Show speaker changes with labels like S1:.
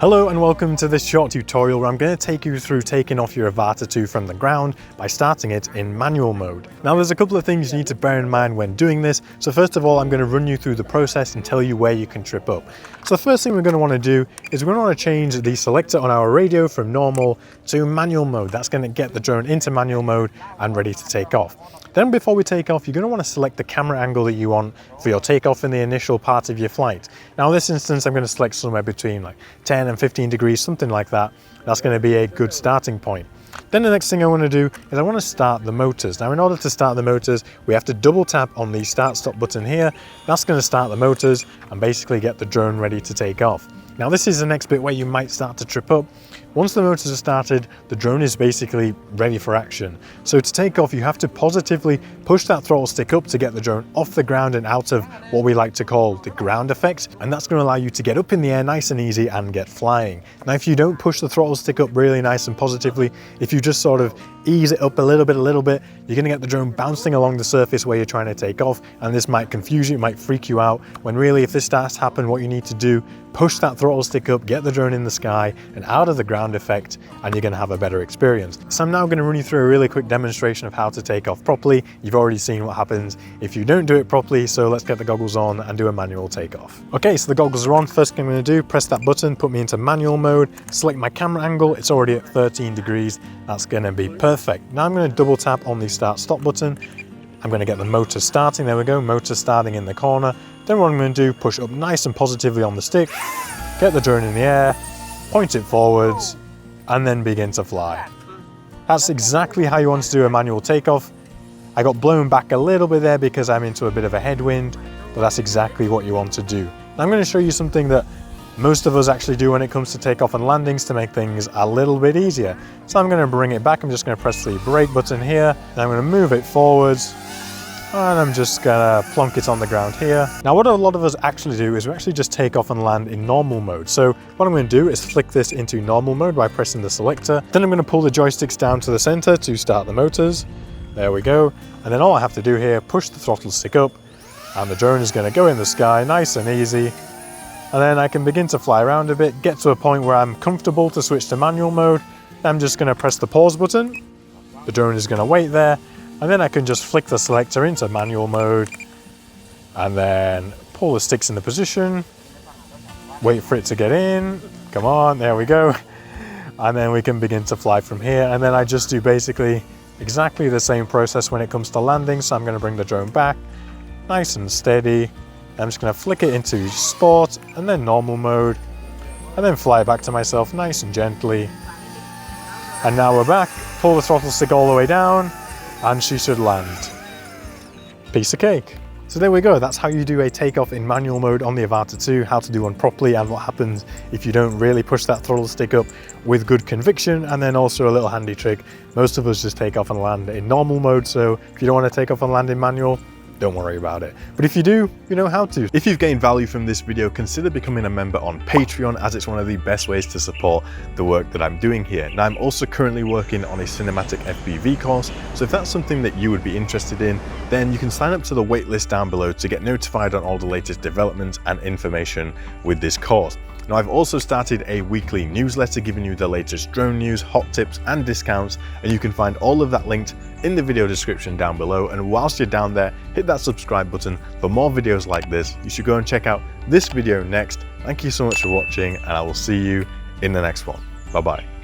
S1: Hello and welcome to this short tutorial where I'm going to take you through taking off your Avata 2 from the ground by starting it in manual mode. Now there's a couple of things you need to bear in mind when doing this. So first of all, I'm going to run you through the process and tell you where you can trip up. So the first thing we're going to want to do is we're going to want to change the selector on our radio from normal to manual mode. That's going to get the drone into manual mode and ready to take off. Then before we take off, you're going to want to select the camera angle that you want for your takeoff in the initial part of your flight. Now in this instance, I'm going to select somewhere between like 10 and 15 degrees, something like that. That's going to be a good starting point. Then the next thing I want to do is I want to start the motors. Now in order to start the motors, we have to double tap on the start stop button here. That's going to start the motors and basically get the drone ready to take off. Now this is the next bit where you might start to trip up. Once the motors are started, the drone is basically ready for action. So to take off, you have to positively push that throttle stick up to get the drone off the ground and out of what we like to call the ground effect. And that's going to allow you to get up in the air nice and easy and get flying. Now, if you don't push the throttle stick up really nice and positively, if you just sort of ease it up a little bit, you're going to get the drone bouncing along the surface where you're trying to take off. And this might confuse you, it might freak you out, when really if this starts to happen, what you need to do, push that throttle stick up, get the drone in the sky and out of the ground effect, and you're going to have a better experience. So I'm now going to run you through a really quick demonstration of how to take off properly. You've already seen what happens if you don't do it properly, so let's get the goggles on and do a manual takeoff. Okay, so the goggles are on. First thing I'm going to do, press that button, put me into manual mode, select my camera angle. It's already at 13 degrees. That's going to be perfect. Now I'm going to double tap on the start stop button. I'm going to get the motor starting. There we go, motor starting in the corner. Then what I'm going to do, push up nice and positively on the stick, get the drone in the air, point it forwards, and then begin to fly. That's exactly how you want to do a manual takeoff. I got blown back a little bit there because I'm into a bit of a headwind, but that's exactly what you want to do. Now I'm going to show you something that most of us actually do when it comes to takeoff and landings to make things a little bit easier. So I'm going to bring it back. I'm just going to press the brake button here, and I'm going to move it forwards. And I'm just gonna plonk it on the ground here. Now what a lot of us actually do is we actually just take off and land in normal mode. So what I'm gonna do is flick this into normal mode by pressing the selector. Then I'm gonna pull the joysticks down to the center to start the motors. There we go. And then all I have to do here, push the throttle stick up, and the drone is gonna go in the sky nice and easy. And then I can begin to fly around a bit, get to a point where I'm comfortable to switch to manual mode. I'm just gonna press the pause button. The drone is gonna wait there. And then I can just flick the selector into manual mode and then pull the sticks into position, wait for it to get in, come on, there we go. And then we can begin to fly from here. And then I just do basically exactly the same process when it comes to landing. So I'm gonna bring the drone back, nice and steady. I'm just gonna flick it into sport and then normal mode, and then fly back to myself nice and gently. And now we're back, pull the throttle stick all the way down, and she should land. Piece of cake. So there we go, that's how you do a takeoff in manual mode on the Avata 2, how to do one properly and what happens if you don't really push that throttle stick up with good conviction. And then also a little handy trick, most of us just take off and land in normal mode, so if you don't want to take off and land in manual, don't worry about it. But if you do, you know how to. If you've gained value from this video, consider becoming a member on Patreon, as it's one of the best ways to support the work that I'm doing here. Now I'm also currently working on a cinematic FPV course, so if that's something that you would be interested in, then you can sign up to the waitlist down below to get notified on all the latest developments and information with this course. Now I've also started a weekly newsletter giving you the latest drone news, hot tips and discounts, and you can find all of that linked in the video description down below. And whilst you're down there, hit that subscribe button for more videos like this. You should go and check out this video next. Thank you so much for watching, and I will see you in the next one. Bye bye.